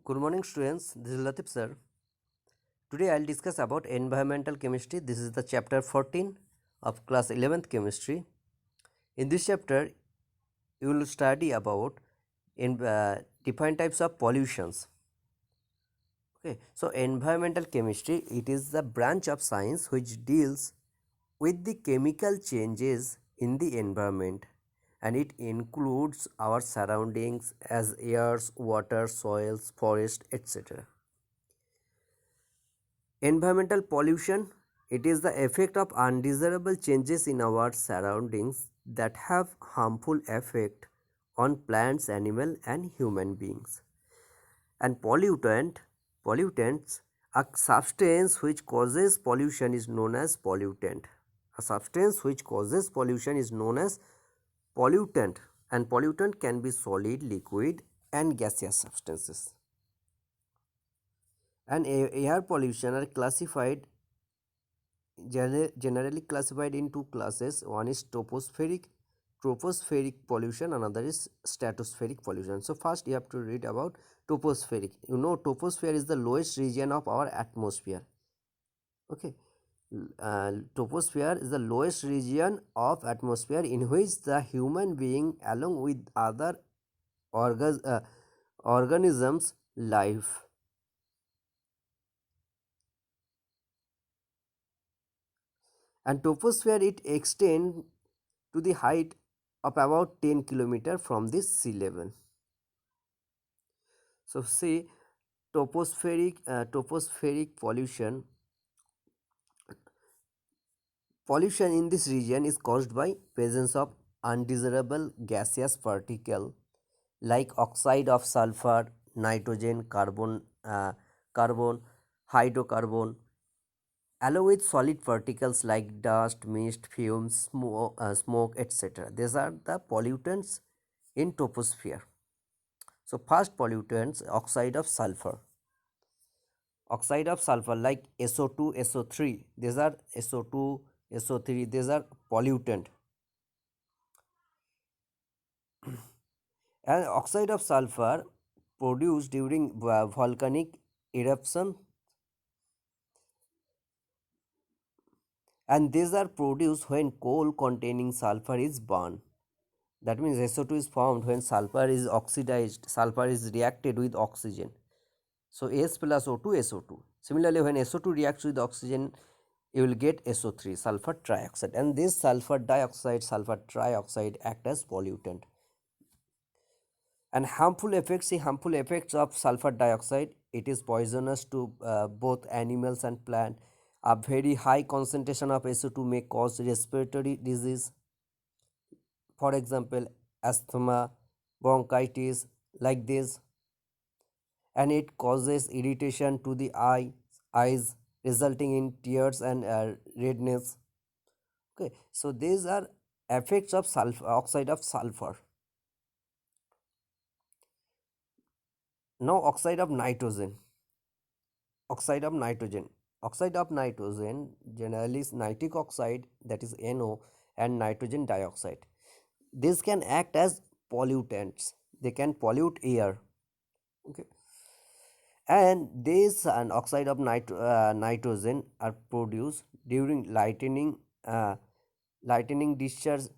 Good morning students, this is Latif sir. Today I will discuss about environmental chemistry. This is the chapter 14 of class 11th chemistry. In this chapter you will study about different types of pollutions. Okay, so environmental chemistry, it is the branch of science which deals with the chemical changes in the environment, and it includes our surroundings as airs, water, soils, forest, etc. Environmental pollution, it is the effect of undesirable changes in our surroundings that have harmful effect on plants, animal and human beings. And pollutants, a substance which causes pollution is known as pollutant. A substance which causes pollution is known as pollutant, and pollutant can be solid, liquid and gaseous substances. And air pollution are generally classified in two classes. One is tropospheric pollution, another is stratospheric pollution. So first you have to read about tropospheric. You know, troposphere is the lowest region of our atmosphere. Okay, troposphere is the lowest region of atmosphere in which the human being along with other organisms live. And troposphere, it extends to the height of about 10 kilometer from the sea level. So see, tropospheric pollution in this region is caused by presence of undesirable gaseous particle like oxide of sulfur, nitrogen, carbon, hydrocarbon, along with solid particles like dust, mist, fumes, smoke, etc. These are the pollutants in troposphere. So first pollutants, oxide of sulfur. Oxide of sulfur like SO2, SO3, these are SO2, SO3, these are pollutant. And oxide of sulfur produced during volcanic eruption, and these are produced when coal containing sulfur is burned. That means SO2 is formed when sulfur is oxidized, sulfur is reacted with oxygen. So S plus O2, SO2. Similarly, when SO2 reacts with oxygen, you will get SO3, sulfur trioxide, and this sulfur dioxide, sulfur trioxide act as pollutant. And harmful effects of sulfur dioxide, it is poisonous to both animals and plant. A very high concentration of SO2 may cause respiratory disease, for example asthma, bronchitis, like this. And it causes irritation to the eyes, resulting in tears and redness. Okay, so these are effects of sulfur, oxide of sulfur. Now oxide of nitrogen. Oxide of nitrogen. Oxide of nitrogen generally is nitric oxide, that is NO, and nitrogen dioxide. These can act as pollutants. They can pollute air. Okay, and this and oxide of nitrogen are produced during lightning discharge.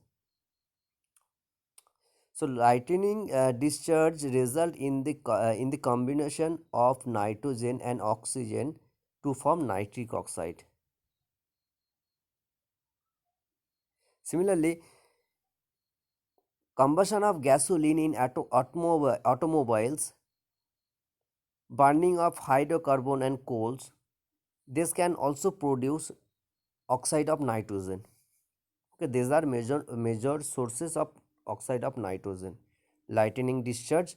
So lightning discharge result in the combination of nitrogen and oxygen to form nitric oxide. Similarly, combustion of gasoline in automobiles, burning of hydrocarbon and coals, this can also produce oxide of nitrogen. Okay, these are major sources of oxide of nitrogen. Lightning discharge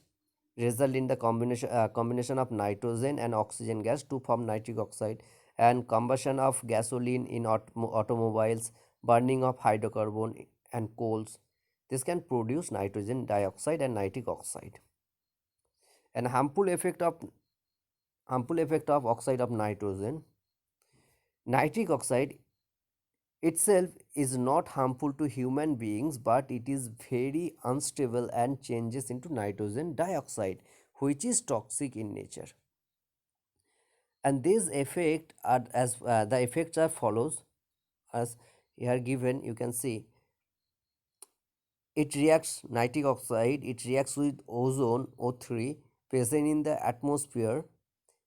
result in the combination of nitrogen and oxygen gas to form nitric oxide, and combustion of gasoline in automobiles, burning of hydrocarbon and coals, this can produce nitrogen dioxide and nitric oxide. And harmful effect of oxide of nitrogen. Nitric oxide itself is not harmful to human beings, but it is very unstable and changes into nitrogen dioxide, which is toxic in nature. And these effect are as the effects are follows as here given. You can see it reacts nitric oxide, it reacts with ozone O3 present in the atmosphere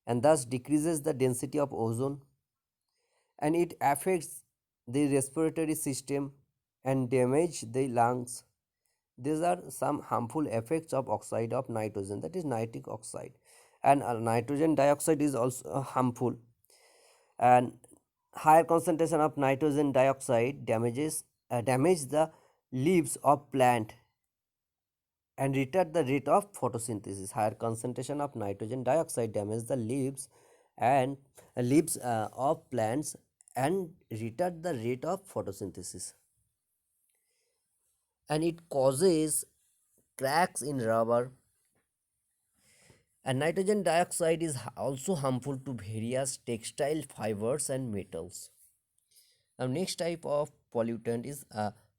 and thus decreases the density of ozone, and it affects the respiratory system and damage the lungs. These are some harmful effects of oxide of nitrogen, that is nitric oxide. And nitrogen dioxide is also harmful, and higher concentration of nitrogen dioxide damage the leaves of plant and retard the rate of photosynthesis. Higher concentration of nitrogen dioxide damages the leaves and leaves of plants and retard the rate of photosynthesis, and it causes cracks in rubber. And nitrogen dioxide is also harmful to various textile fibers and metals. Now, next type of pollutant is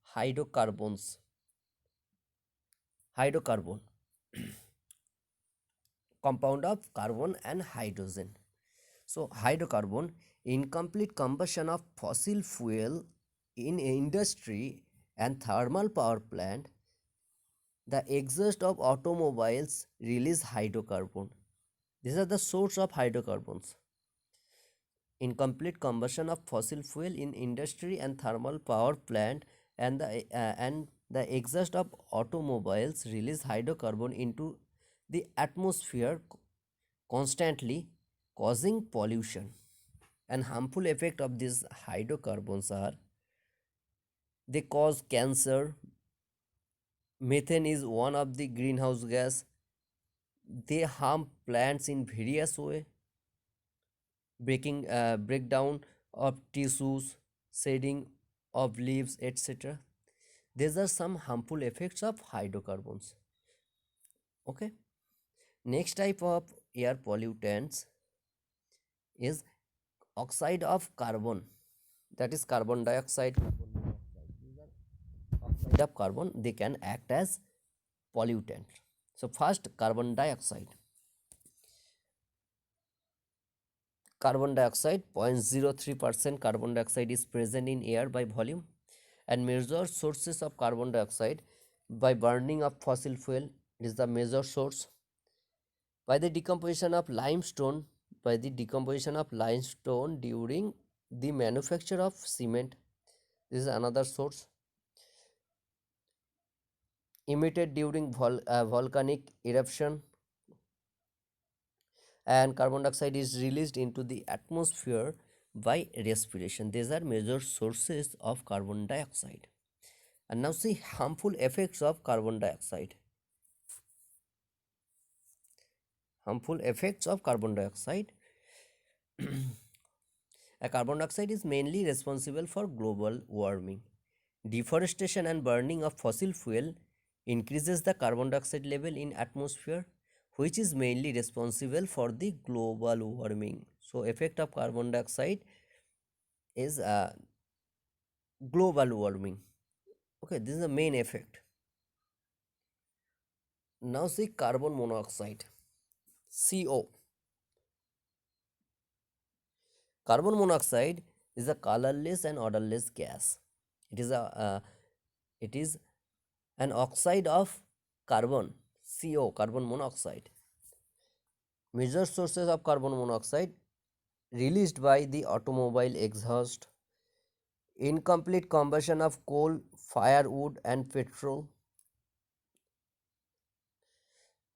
hydrocarbons. Hydrocarbon, compound of carbon and hydrogen. So, hydrocarbon, incomplete combustion of fossil fuel in industry and thermal power plant. The exhaust of automobiles release hydrocarbon. These are the source of hydrocarbons. Incomplete combustion of fossil fuel in industry and thermal power plant and the exhaust of automobiles release hydrocarbon into the atmosphere constantly, causing pollution. And harmful effect of these hydrocarbons are they cause cancer. Methane is one of the greenhouse gas. They harm plants in various way, breakdown of tissues, shedding of leaves, etc. These are some harmful effects of hydrocarbons. Okay. Next type of air pollutants is oxide of carbon, that is carbon dioxide, carbon monoxide. These are oxide of carbon, they can act as pollutant. So first, carbon dioxide. Carbon dioxide 0.03% carbon dioxide is present in air by volume, and major sources of carbon dioxide by burning of fossil fuel is the major source. By the decomposition of limestone, during the manufacture of cement, this is another source. Emitted during volcanic eruption, and carbon dioxide is released into the atmosphere by respiration. These are major sources of carbon dioxide. And now see harmful effects of carbon dioxide. Harmful effects of carbon dioxide. Carbon dioxide is mainly responsible for global warming. Deforestation and burning of fossil fuel increases the carbon dioxide level in atmosphere, which is mainly responsible for the global warming. So effect of carbon dioxide is global warming. Okay, this is the main effect. Now see carbon monoxide, CO. Carbon monoxide is a colorless and odorless gas. It is an oxide of carbon, CO, carbon monoxide. Major sources of carbon monoxide released by the automobile exhaust, incomplete combustion of coal, firewood and petrol,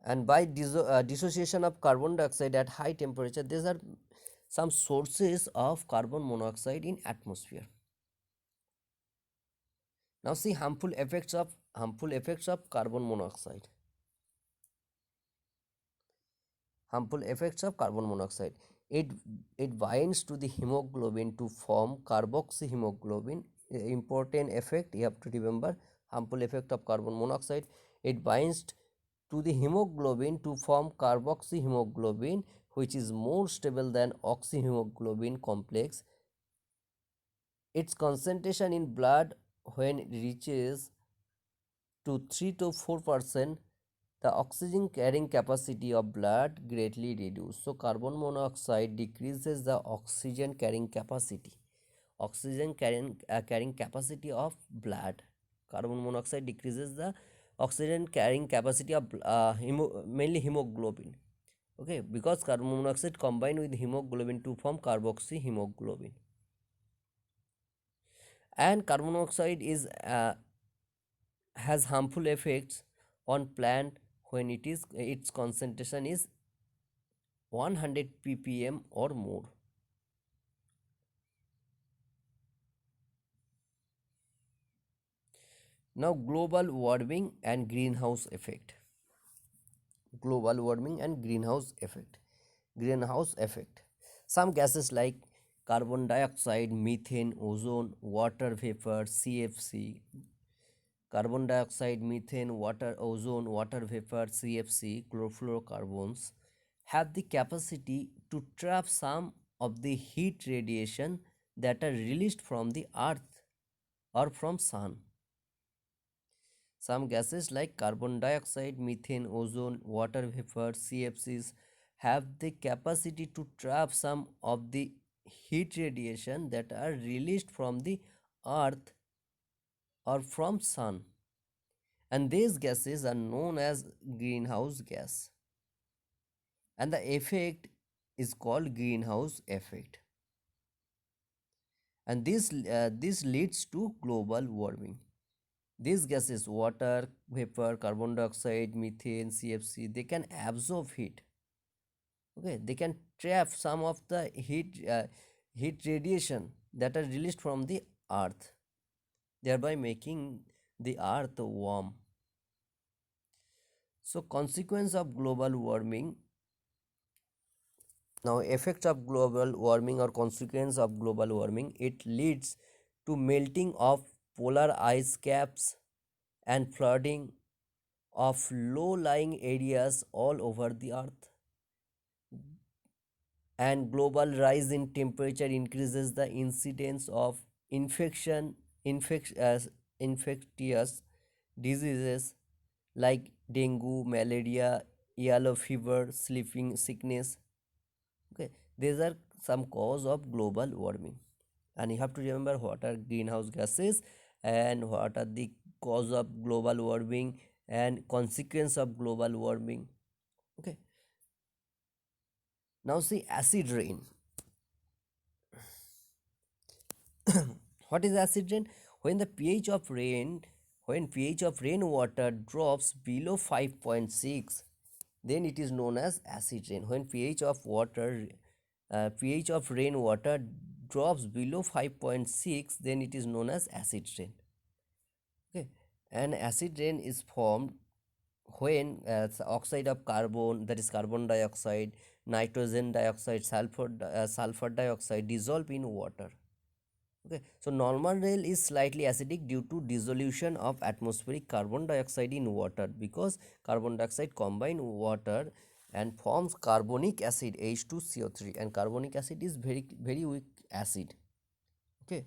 and by dissociation of carbon dioxide at high temperature. These are some sources of carbon monoxide in atmosphere. Now see harmful effects of carbon monoxide. Harmful effects of carbon monoxide. It binds to the hemoglobin to form carboxyhemoglobin. Important effect you have to remember. Harmful effect of carbon monoxide. It binds to the hemoglobin to form carboxyhemoglobin, which is more stable than oxyhemoglobin complex. Its concentration in blood when it reaches to 3 to 4% the oxygen carrying capacity of blood greatly reduced. So carbon monoxide decreases the oxygen carrying capacity. Oxygen carrying capacity of blood. Carbon monoxide decreases the oxygen carrying capacity of mainly hemoglobin. Okay, because carbon monoxide combine with hemoglobin to form carboxyhemoglobin. And carbon monoxide is has harmful effects on plant when its concentration is 100 ppm or more. Now global warming and greenhouse effect. Global warming and greenhouse effect. Greenhouse effect. Some gases like carbon dioxide, methane, ozone, water vapor, CFC, carbon dioxide, methane, water, ozone, water vapor, CFC, chlorofluorocarbons have the capacity to trap some of the heat radiation that are released from the earth or from sun. Some gases like carbon dioxide, methane, ozone, water vapor, CFCs have the capacity to trap some of the heat radiation that are released from the earth or from sun, and these gases are known as greenhouse gas, and the effect is called greenhouse effect, and this leads to global warming. These gases, water vapor, carbon dioxide, methane, CFC, they can absorb heat. Okay, they can trap some of the heat radiation that are released from the earth, thereby making the earth warm. So consequence of global warming. Now effects of global warming or consequence of global warming, it leads to melting of polar ice caps and flooding of low lying areas all over the earth, and global rise in temperature increases the incidence of infection infectious diseases like dengue, malaria, yellow fever, sleeping sickness. Okay, these are some cause of global warming, and you have to remember what are greenhouse gases and what are the cause of global warming and consequence of global warming. Okay, now see acid rain. What is acid rain? When the pH of rain, when pH of rainwater drops below 5.6, then it is known as acid rain. When pH of rainwater drops below 5.6, then it is known as acid rain. Okay, and acid rain is formed when oxide of carbon, that is carbon dioxide, nitrogen dioxide, sulfur dioxide dissolve in water. Okay, so normal rain is slightly acidic due to dissolution of atmospheric carbon dioxide in water, because carbon dioxide combine water and forms carbonic acid H2CO3, and carbonic acid is very weak acid. Okay,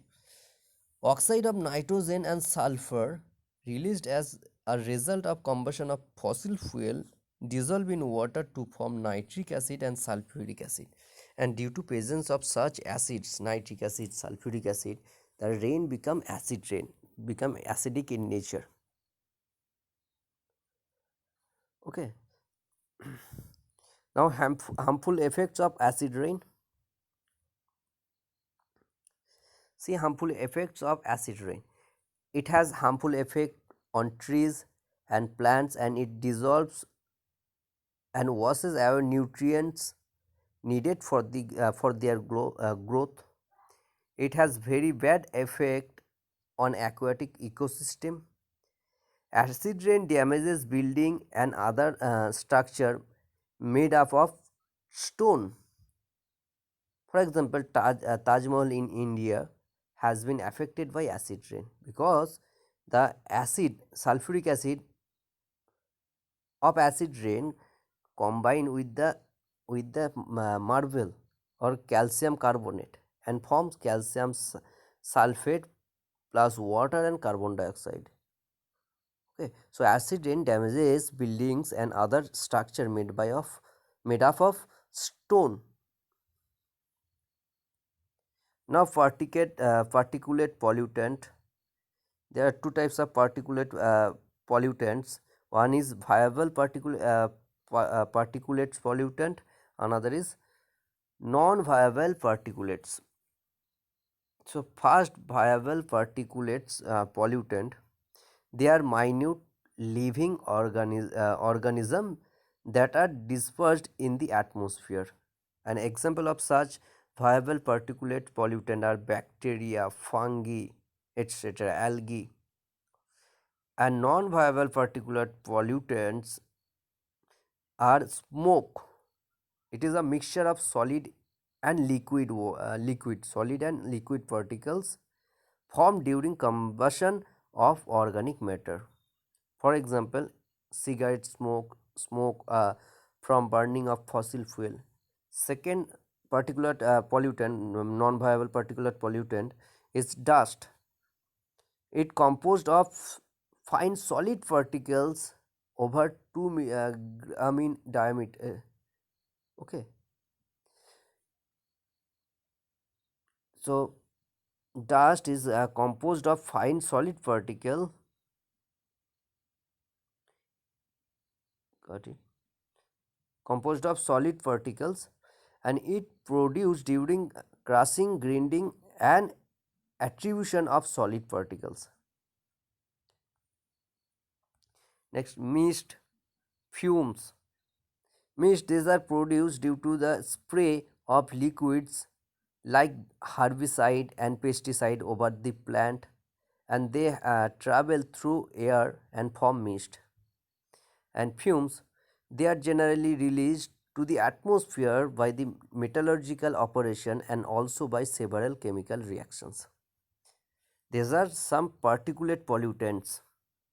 oxide of nitrogen and sulfur released as a result of combustion of fossil fuel dissolve in water to form nitric acid and sulfuric acid, and due to presence of such acids, nitric acid, sulfuric acid, the rain become acid rain, become acidic in nature. Okay, now harmful effects of acid rain. See harmful effects of acid rain. It has harmful effect on trees and plants, and it dissolves and washes away nutrients needed for their growth. It has very bad effect on aquatic ecosystem. Acid rain damages building and other structure made up of stone. For example, Taj Mahal in India has been affected by acid rain because the sulfuric acid of acid rain combine with the marble or calcium carbonate and forms calcium sulfate plus water and carbon dioxide. Okay, so acid rain damages buildings and other structure made up of stone. Now particulate pollutant. There are two types of particulate pollutants. One is viable particulate pollutant. Another is non-viable particulates. So first viable particulates pollutant. They are minute living organism that are dispersed in the atmosphere. An example of such viable particulate pollutant are bacteria, fungi, etc., algae. And non-viable particulate pollutants are smoke. It is a mixture of solid and liquid particles formed during combustion of organic matter. For example, cigarette smoke from burning of fossil fuel. Second particulate pollutant, non-viable particulate pollutant, is dust. It composed of fine solid particles over 2 in diameter. Okay, so dust is composed of fine solid particle. Got it? Composed of solid particles, and it produced during crushing, grinding, and attribution of solid particles. Next, mist, fumes. Mist, these are produced due to the spray of liquids like herbicide and pesticide over the plant, and they travel through air and form mist. And fumes, they are generally released to the atmosphere by the metallurgical operation and also by several chemical reactions. These are some particulate pollutants.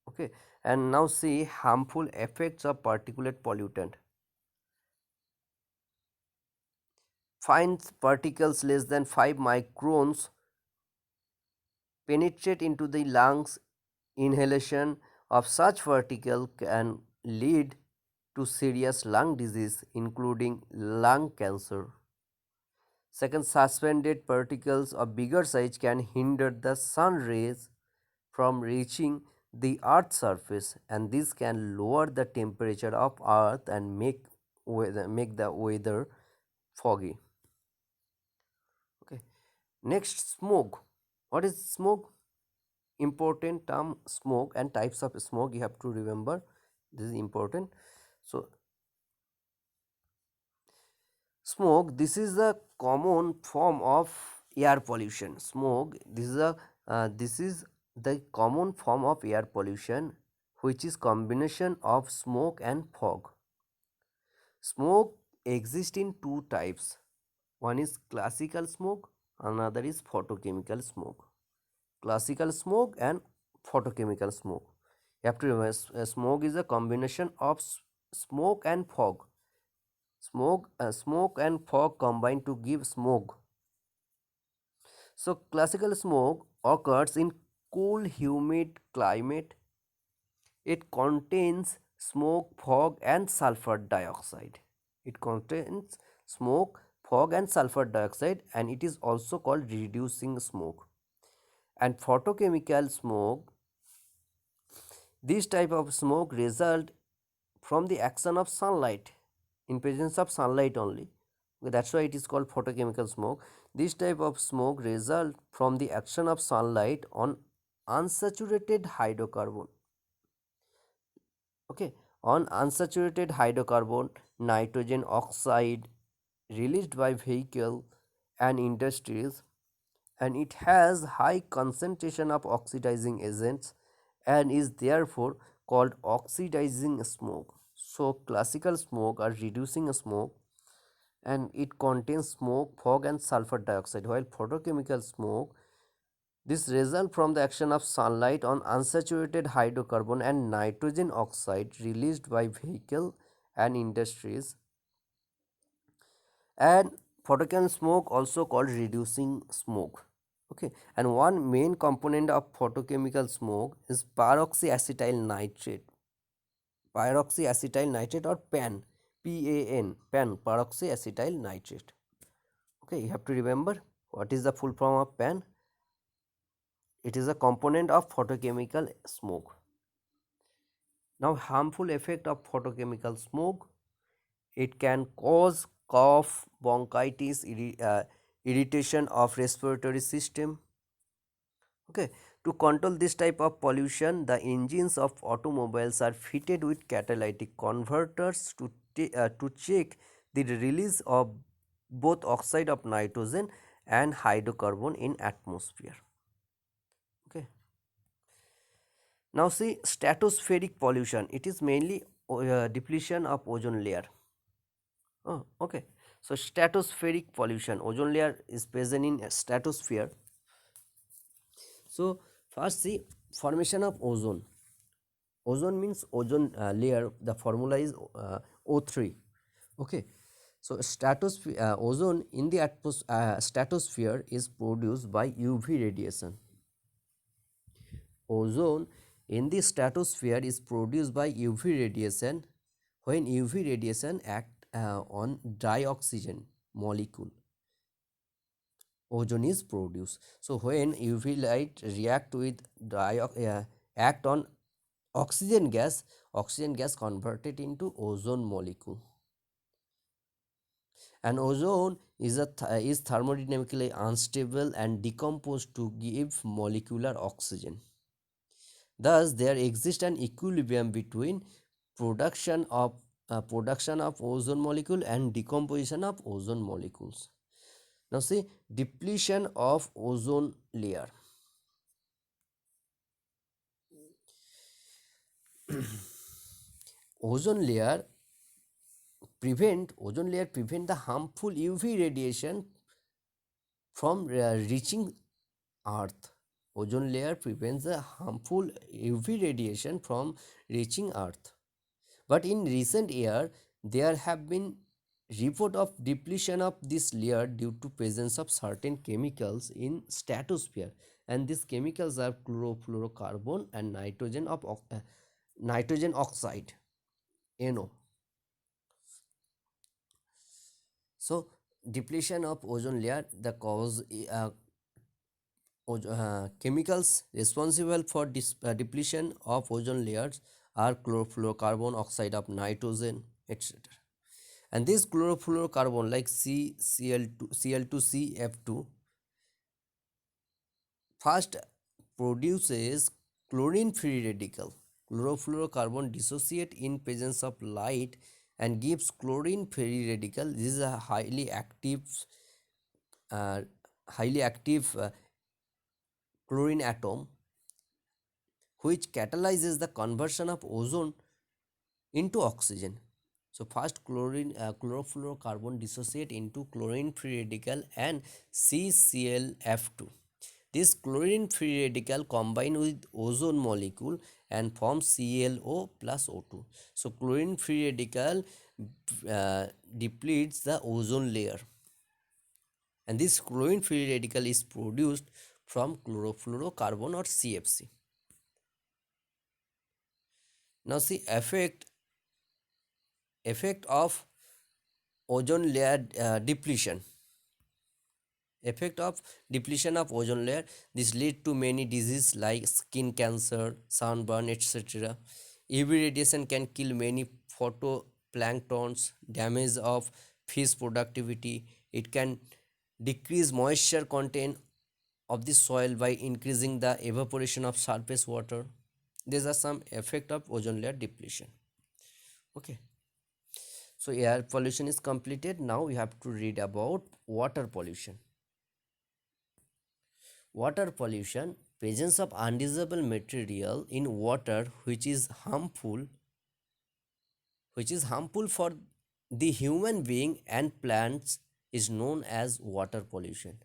Okay, and now see harmful effects of particulate pollutant. Fine particles less than 5 microns penetrate into the lungs. Inhalation of such particle can lead to serious lung disease, including lung cancer. Second, suspended particles of bigger size can hinder the sun rays from reaching the earth's surface, and this can lower the temperature of earth and make the weather foggy. Okay. Next, smoke. What is smoke? Important term, smoke and types of smoke you have to remember. This is important. So smoke, this is a common form of air pollution. Smoke, this is the common form of air pollution, which is combination of smoke and fog. Smoke exists in two types. One is classical smoke, another is photochemical smoke. Classical smoke and photochemical smoke. You have to remember, smoke is a combination of smoke and fog. Smoke and fog combine to give smoke. So classical smoke occurs in cool, humid climate. It contains smoke, fog, and sulfur dioxide. It contains smoke, fog, and sulfur dioxide, and it is also called reducing smoke. And photochemical smoke, this type of smoke result from the action of sunlight, in presence of sunlight only. Okay, that's why it is called photochemical smoke. This type of smoke result from the action of sunlight on unsaturated hydrocarbon. Okay, on unsaturated hydrocarbon, nitrogen oxide released by vehicle and industries, and it has high concentration of oxidizing agents and is therefore called oxidizing smoke. So classical smoke are reducing smoke, and it contains smoke, fog, and sulfur dioxide, while photochemical smoke, this result from the action of sunlight on unsaturated hydrocarbon and nitrogen oxide released by vehicle and industries. And photochemical smoke also called reducing smoke. Okay, and one main component of photochemical smoke is peroxyacetyl nitrate. Peroxyacetyl nitrate or PAN, PAN, PAN, peroxyacetyl nitrate. Okay, you have to remember what is the full form of PAN. It is a component of photochemical smoke. Now, harmful effect of photochemical smoke. It can cause cough, bronchitis, irritation of respiratory system. Okay, to control this type of pollution, the engines of automobiles are fitted with catalytic converters to check the release of both oxide of nitrogen and hydrocarbon in atmosphere. Okay. Now see stratospheric pollution. It is mainly depletion of ozone layer. Oh, okay. So stratospheric pollution, ozone layer is present in stratosphere. So first see formation of ozone. Ozone means ozone layer. The formula is O3. Okay. So stratosphere ozone in the stratosphere is produced by UV radiation. Ozone in the stratosphere is produced by UV radiation. When UV radiation act on dry oxygen molecule, ozone is produced. So when UV light react with act on oxygen gas converted into ozone molecule. And ozone is thermodynamically unstable and decomposed to give molecular oxygen. Thus, there exists an equilibrium between production of ozone molecule and decomposition of ozone molecules. Now, see depletion of ozone layer. Ozone layer prevent the harmful UV radiation from reaching Earth. Ozone layer prevents the harmful UV radiation from reaching Earth. But in recent years, there have been report of depletion of this layer due to presence of certain chemicals in stratosphere, and these chemicals are chlorofluorocarbon and nitrogen oxide, NO. So depletion of ozone layer, the cause chemicals responsible for depletion of ozone layers are chlorofluorocarbon, oxide of nitrogen, etc. And this chlorofluorocarbon like Cl2CF2 first produces chlorine free radical. Chlorofluorocarbon dissociate in presence of light and gives chlorine free radical. This is a uh, highly active chlorine atom which catalyzes the conversion of ozone into oxygen. So first chlorofluorocarbon dissociate into chlorine free radical and CClF2. This chlorine free radical combine with ozone molecule and form ClO plus O2. So chlorine free radical depletes the ozone layer, and this chlorine free radical is produced from chlorofluorocarbon or CFC. Now see effect of ozone layer depletion. Effect of depletion of ozone layer, this lead to many diseases like skin cancer, sunburn, etc. UV radiation can kill many photoplanktons, damage of fish productivity. It can decrease moisture content of the soil by increasing the evaporation of surface water. These are some effect of ozone layer depletion. Okay, so air pollution is completed. Now we have to read about water pollution. Water pollution, presence of undesirable material in water which is harmful for the human being and plants is known as water pollution.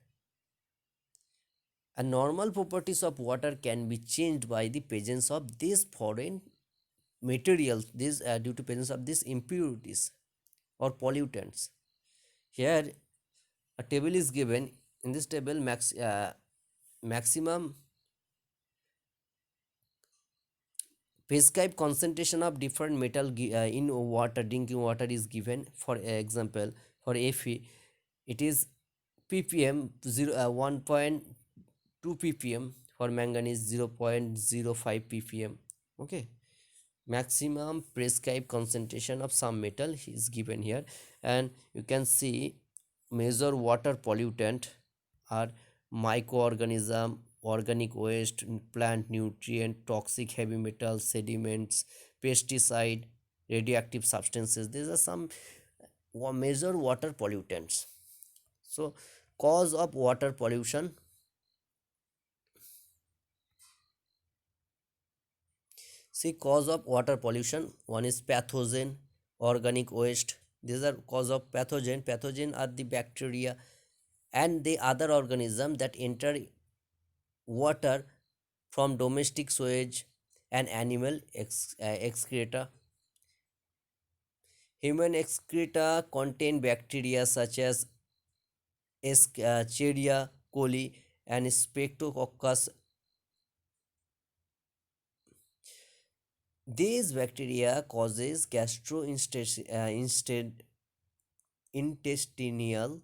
And normal properties of water can be changed by the presence of these foreign materials, this due to presence of these impurities or pollutants. Here a table is given. In this table maximum prescribed concentration of different metal in water, drinking water is given. For example, for Fe, it is ppm 1.2 ppm, for manganese 0.05 ppm. Okay, maximum prescribed concentration of some metal is given here. And you can see major water pollutant are microorganism, organic waste, plant nutrient, toxic heavy metals, sediments, pesticide, radioactive substances. These are some major water pollutants. So cause of water pollution. See, cause of water pollution, one is pathogen, organic waste. These are cause of pathogen. Pathogen are the bacteria and the other organism that enter water from domestic sewage and animal excreta. Human excreta contain bacteria such as Escherichia coli and Streptococcus. These bacteria causes gastrointestinal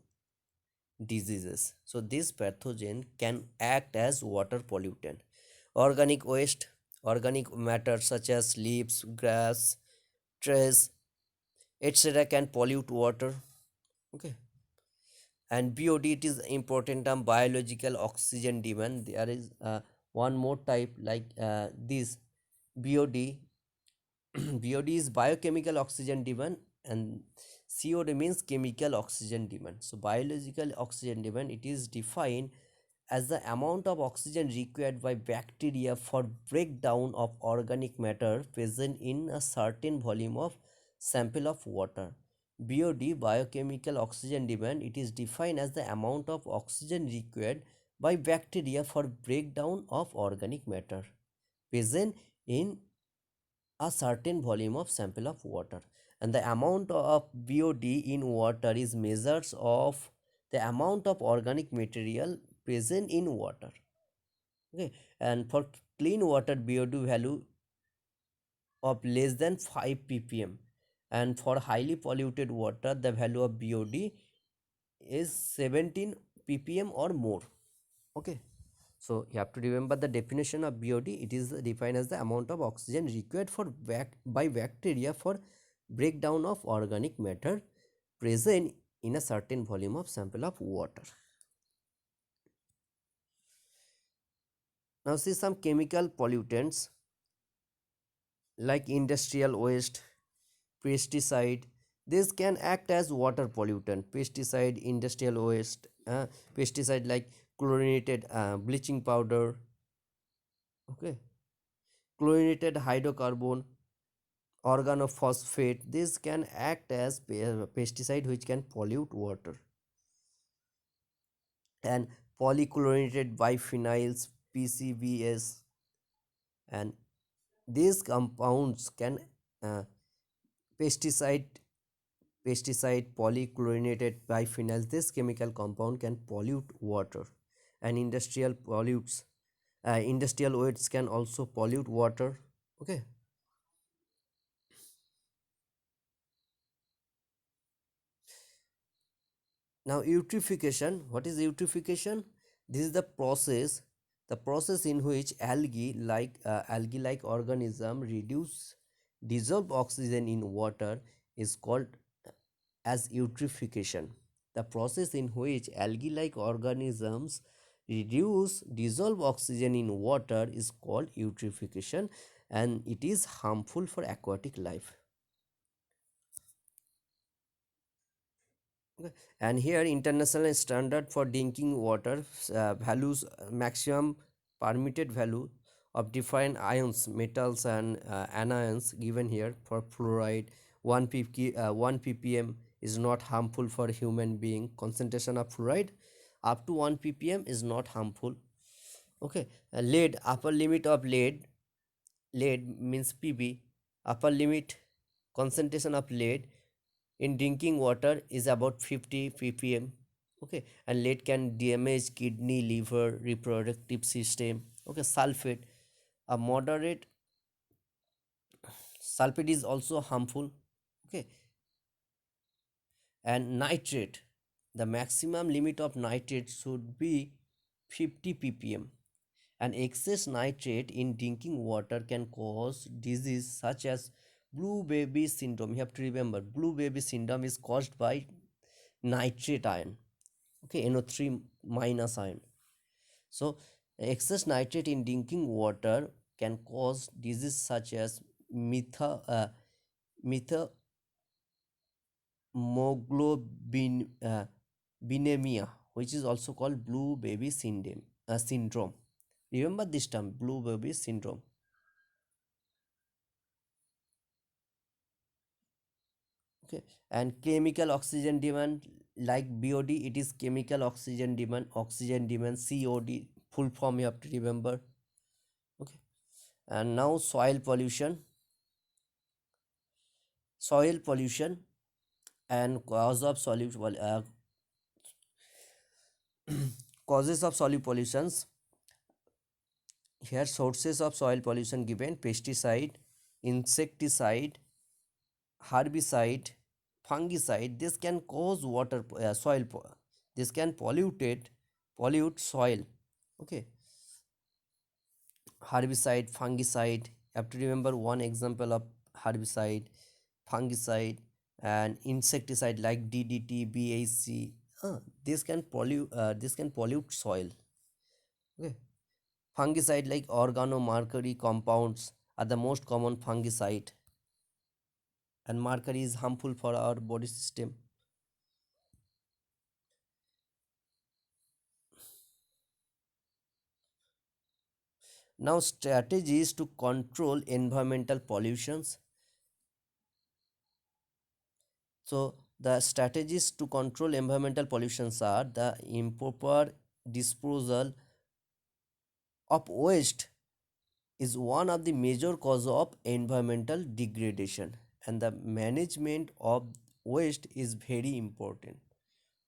diseases. So this pathogen can act as water pollutant. Organic waste, organic matter such as leaves, grass, trees, etc. can pollute water. Okay. And BOD, it is important term, biological oxygen demand. There is one more type like this BOD. BOD is biochemical oxygen demand, and COD means chemical oxygen demand. So biological oxygen demand, it is defined as the amount of oxygen required by bacteria for breakdown of organic matter present in a certain volume of sample of water. BOD, biochemical oxygen demand, it is defined as the amount of oxygen required by bacteria for breakdown of organic matter present in a certain volume of sample of water. And the amount of BOD in water is measures of the amount of organic material present in water. Okay, and for clean water, BOD value of less than 5 ppm, and for highly polluted water the value of BOD is 17 ppm or more. Okay, so you have to remember the definition of BOD. It is defined as the amount of oxygen required for by bacteria for breakdown of organic matter present in a certain volume of sample of water. Now see some chemical pollutants like industrial waste, pesticide. This can act as water pollutant. Pesticide, industrial waste, pesticide like chlorinated bleaching powder. Okay, chlorinated hydrocarbon, organophosphate. This can act as pesticide which can pollute water. And polychlorinated biphenyls, PCBs, and these compounds can uh, pesticide polychlorinated biphenyls. This chemical compound can pollute water. And industrial waste can also pollute water. Okay. Now eutrophication. What is eutrophication? This is the process in which algae like organism reduce dissolve oxygen in water is called as eutrophication. The process in which algae like organisms reduce dissolve oxygen in water is called eutrophication, and it is harmful for aquatic life. Okay. And here international standard for drinking water values maximum permitted value of different ions, metals and anions given here. For fluoride, 1 ppm is not harmful for human being. Concentration of fluoride up to 1 ppm is not harmful. Okay. Lead, upper limit of lead means Pb, upper limit concentration of lead in drinking water is about 50 ppm. Okay, and lead can damage kidney, liver, reproductive system. Okay, sulfate, a moderate sulfate is also harmful. Okay, and nitrate, the maximum limit of nitrate should be 50 ppm, and excess nitrate in drinking water can cause disease such as blue baby syndrome. You have to remember, blue baby syndrome is caused by nitrate ion. Okay, NO3 minus ion. So excess nitrate in drinking water can cause disease such as metha hemoglobin binemia, which is also called blue baby syndrome. Remember this term, blue baby syndrome. Okay, and chemical oxygen demand, like BOD, it is chemical oxygen demand. Oxygen demand, COD, full form you have to remember. Okay, and now soil pollution and cause of causes of soil pollutions. Here sources of soil pollution given: pesticide, insecticide, herbicide, fungicide. This can cause this can pollute soil. Okay, herbicide, fungicide, you have to remember one example of herbicide, fungicide, and insecticide like DDT, BAC. This can pollute soil. Okay, fungicide like organomercury compounds are the most common fungicide, and mercury is harmful for our body system. Now, strategies to control environmental pollutions. So, the strategies to control environmental pollutions are the improper disposal of waste is one of the major cause of environmental degradation, and the management of waste is very important.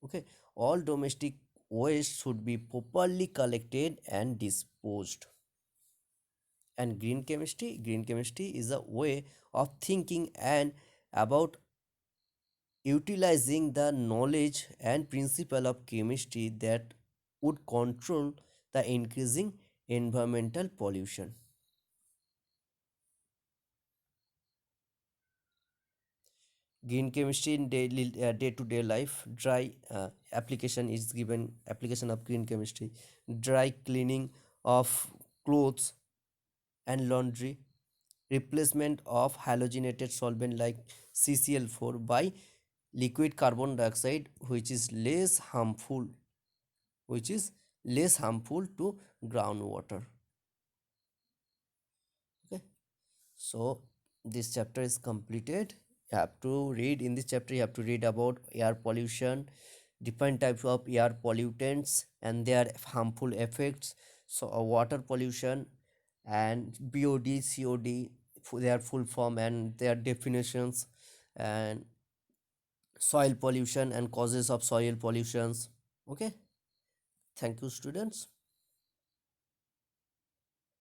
Okay, all domestic waste should be properly collected and disposed. And green chemistry is a way of thinking and about utilizing the knowledge and principle of chemistry that would control the increasing environmental pollution. Green chemistry in daily day-to-day life. Dry application is given: application of green chemistry: dry cleaning of clothes and laundry, replacement of halogenated solvent like CCl4 by liquid carbon dioxide, which is less harmful to groundwater. Okay, so this chapter is completed. You have to read in this chapter, you have to read about air pollution, different types of air pollutants and their harmful effects. So water pollution and BOD, COD, their full form and their definitions, and soil pollution and causes of soil pollutions. Okay, thank you students.